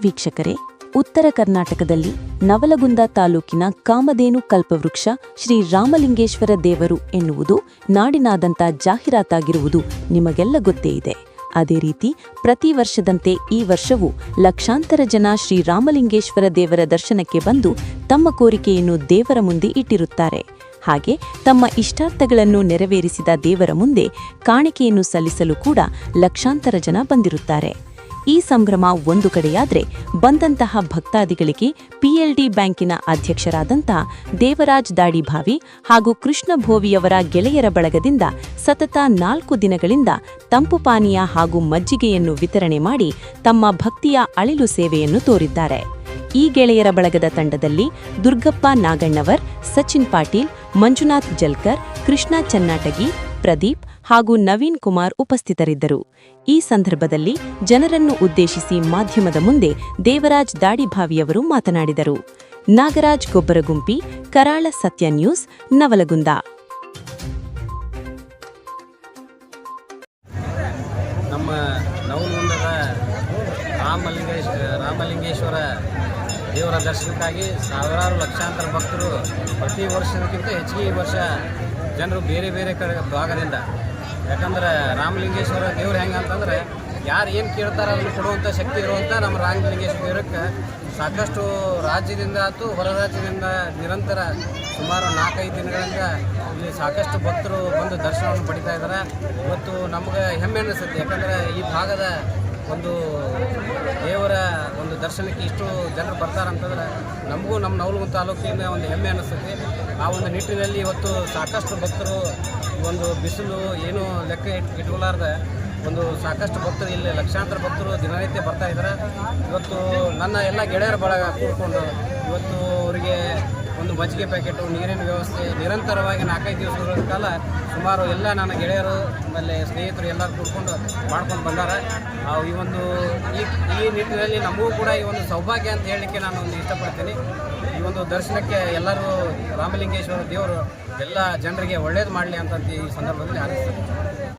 ವೀಕ್ಷಕರೇ, ಉತ್ತರ ಕರ್ನಾಟಕದಲ್ಲಿ ನವಲಗುಂದ ತಾಲೂಕಿನ ಕಾಮಧೇನು ಕಲ್ಪವೃಕ್ಷ ಶ್ರೀ ರಾಮಲಿಂಗೇಶ್ವರ ದೇವರು ಎನ್ನುವುದು ನಾಡಿನಾದ್ಯಂತ ಜಾಹೀರಾತಾಗಿರುವುದು ನಿಮಗೆಲ್ಲ ಗೊತ್ತೇ ಇದೆ. ಅದೇ ರೀತಿ ಪ್ರತಿ ವರ್ಷದಂತೆ ಈ ವರ್ಷವೂ ಲಕ್ಷಾಂತರ ಜನ ಶ್ರೀ ರಾಮಲಿಂಗೇಶ್ವರ ದೇವರ ದರ್ಶನಕ್ಕೆ ಬಂದು ತಮ್ಮ ಕೋರಿಕೆಯನ್ನು ದೇವರ ಮುಂದೆ ಇಟ್ಟಿರುತ್ತಾರೆ. ಹಾಗೆ ತಮ್ಮ ಇಷ್ಟಾರ್ಥಗಳನ್ನು ನೆರವೇರಿಸಿದ ದೇವರ ಮುಂದೆ ಕಾಣಿಕೆಯನ್ನು ಸಲ್ಲಿಸಲು ಕೂಡ ಲಕ್ಷಾಂತರ ಜನ ಬಂದಿರುತ್ತಾರೆ. ಈ ಸಂಭ್ರಮ ಒಂದು ಕಡೆಯಾದರೆ, ಬಂದಂತಹ ಭಕ್ತಾದಿಗಳಿಗೆ PLD ಬ್ಯಾಂಕಿನ ಅಧ್ಯಕ್ಷರಾದಂತಹ ದೇವರಾಜ್ ದಾಡಿಭಾವಿ ಹಾಗೂ ಕೃಷ್ಣ ಭೋವಿಯವರ ಗೆಳೆಯರ ಬಳಗದಿಂದ ಸತತ 4 ದಿನಗಳಿಂದ ತಂಪು ಪಾನೀಯ ಹಾಗೂ ಮಜ್ಜಿಗೆಯನ್ನು ವಿತರಣೆ ಮಾಡಿ ತಮ್ಮ ಭಕ್ತಿಯ ಅಳಿಲು ಸೇವೆಯನ್ನು ತೋರಿದ್ದಾರೆ. ಈ ಗೆಳೆಯರ ಬಳಗದ ತಂಡದಲ್ಲಿ ದುರ್ಗಪ್ಪ ನಾಗಣ್ಣವರ್, ಸಚಿನ್ ಪಾಟೀಲ್, ಮಂಜುನಾಥ್ ಜಲ್ಕರ್, ಕೃಷ್ಣ ಚನ್ನಾಟಗಿ, ಪ್ರದೀಪ್ ಹಾಗೂ ನವೀನ್ ಕುಮಾರ್ ಉಪಸ್ಥಿತರಿದ್ದರು. ಈ ಸಂದರ್ಭದಲ್ಲಿ ಜನರನ್ನು ಉದ್ದೇಶಿಸಿ ಮಾಧ್ಯಮದ ಮುಂದೆ ದೇವರಾಜ್ ದಾಡಿಭಾವಿಯವರು ಮಾತನಾಡಿದರು. ನಾಗರಾಜ್ ಗೊಬ್ಬರಗುಂಪಿ, ಕರಾಳ ಸತ್ಯ ನ್ಯೂಸ್, ನವಲಗುಂದ. ನಮ್ಮ ನವಲಗುಂದದ ರಾಮಲಿಂಗೇಶ್ವರ ದೇವರ ದರ್ಶನಕ್ಕಾಗಿ ಸಾವಿರಾರು ಲಕ್ಷಾಂತರ ಭಕ್ತರು ಪ್ರತಿ ವರ್ಷಕ್ಕಿಂತ ಹೆಚ್ಚಿಗೆ ಈ ವರ್ಷ ಜನರು ಬೇರೆ ಬೇರೆ ಕಡೆ ಭಾಗದಿಂದ, ಯಾಕಂದ್ರೆ ರಾಮಲಿಂಗೇಶ್ವರ ದೇವ್ರು ಹೆಂಗೆ ಅಂತಂದರೆ ಯಾರು ಏನು ಕೇಳ್ತಾರೋ ಅದನ್ನು ಕೊಡುವಂಥ ಶಕ್ತಿ ಇರುವಂಥ ನಮ್ಮ ರಾಮಲಿಂಗೇಶ್ವರ ದೇವರಕ್ಕೆ ಸಾಕಷ್ಟು ರಾಜ್ಯದಿಂದ ಆಯ್ತು ಹೊರ ರಾಜ್ಯದಿಂದ ನಿರಂತರ ಸುಮಾರು 4-5 ದಿನಗಳಿಂದ ಇಲ್ಲಿ ಸಾಕಷ್ಟು ಭಕ್ತರು ಬಂದು ದರ್ಶನವನ್ನು ಪಡಿತಾ ಇದ್ದಾರೆ. ಇವತ್ತು ನಮಗೆ ಹೆಮ್ಮೆ ಅನ್ನಿಸುತ್ತೆ, ಯಾಕಂದರೆ ಈ ಭಾಗದ ಒಂದು ದೇವರ ಒಂದು ದರ್ಶನಕ್ಕೆ ಇಷ್ಟು ಜನರು ಬರ್ತಾರಂತಂದ್ರೆ ನಮಗೂ ನಮ್ಮ ನವಲಗುಂದ ತಾಲೂಕಿನ ಒಂದು ಹೆಮ್ಮೆ ಅನ್ನಿಸುತ್ತೆ. ಆ ಒಂದು ನಿಟ್ಟಿನಲ್ಲಿ ಇವತ್ತು ಸಾಕಷ್ಟು ಭಕ್ತರು ಒಂದು ಬಿಸಿಲು ಏನೂ ಲೆಕ್ಕ ಇಟ್ಕೊಲಾರ್ದೆ ಒಂದು ಸಾಕಷ್ಟು ಭಕ್ತರು ಇಲ್ಲಿ ಲಕ್ಷಾಂತರ ಭಕ್ತರು ದಿನನಿತ್ಯ ಬರ್ತಾ ಇದ್ದಾರೆ. ಇವತ್ತು ನನ್ನ ಎಲ್ಲ ಗೆಳೆಯರ ಬಳಗ ಕೂಡಿಕೊಂಡು ಇವತ್ತು ಅವರಿಗೆ ಒಂದು ಮಜ್ಜಿಗೆ ಪ್ಯಾಕೆಟು, ನೀರಿನ ವ್ಯವಸ್ಥೆ ನಿರಂತರವಾಗಿ 4-5 ದಿವಸಗಳ ಕಾಲ ಸುಮಾರು ಎಲ್ಲ ನನ್ನ ಗೆಳೆಯರು ಆಮೇಲೆ ಸ್ನೇಹಿತರು ಎಲ್ಲರೂ ಕೂಡ್ಕೊಂಡು ಮಾಡ್ಕೊಂಡು ಬಂದಾರೆ. ಈ ನಿಟ್ಟಿನಲ್ಲಿ ನಮಗೂ ಕೂಡ ಈ ಒಂದು ಸೌಭಾಗ್ಯ ಅಂತ ಹೇಳಲಿಕ್ಕೆ ನಾನು ಒಂದು ಇಷ್ಟಪಡ್ತೀನಿ. ಈ ಒಂದು ದರ್ಶನಕ್ಕೆ ಎಲ್ಲರೂ ರಾಮಲಿಂಗೇಶ್ವರ ದೇವರು ಎಲ್ಲ ಜನರಿಗೆ ಒಳ್ಳೇದು ಮಾಡಲಿ ಅಂತ ಈ ಸಂದರ್ಭದಲ್ಲಿ ಹಾರೈಸ್ತೀನಿ.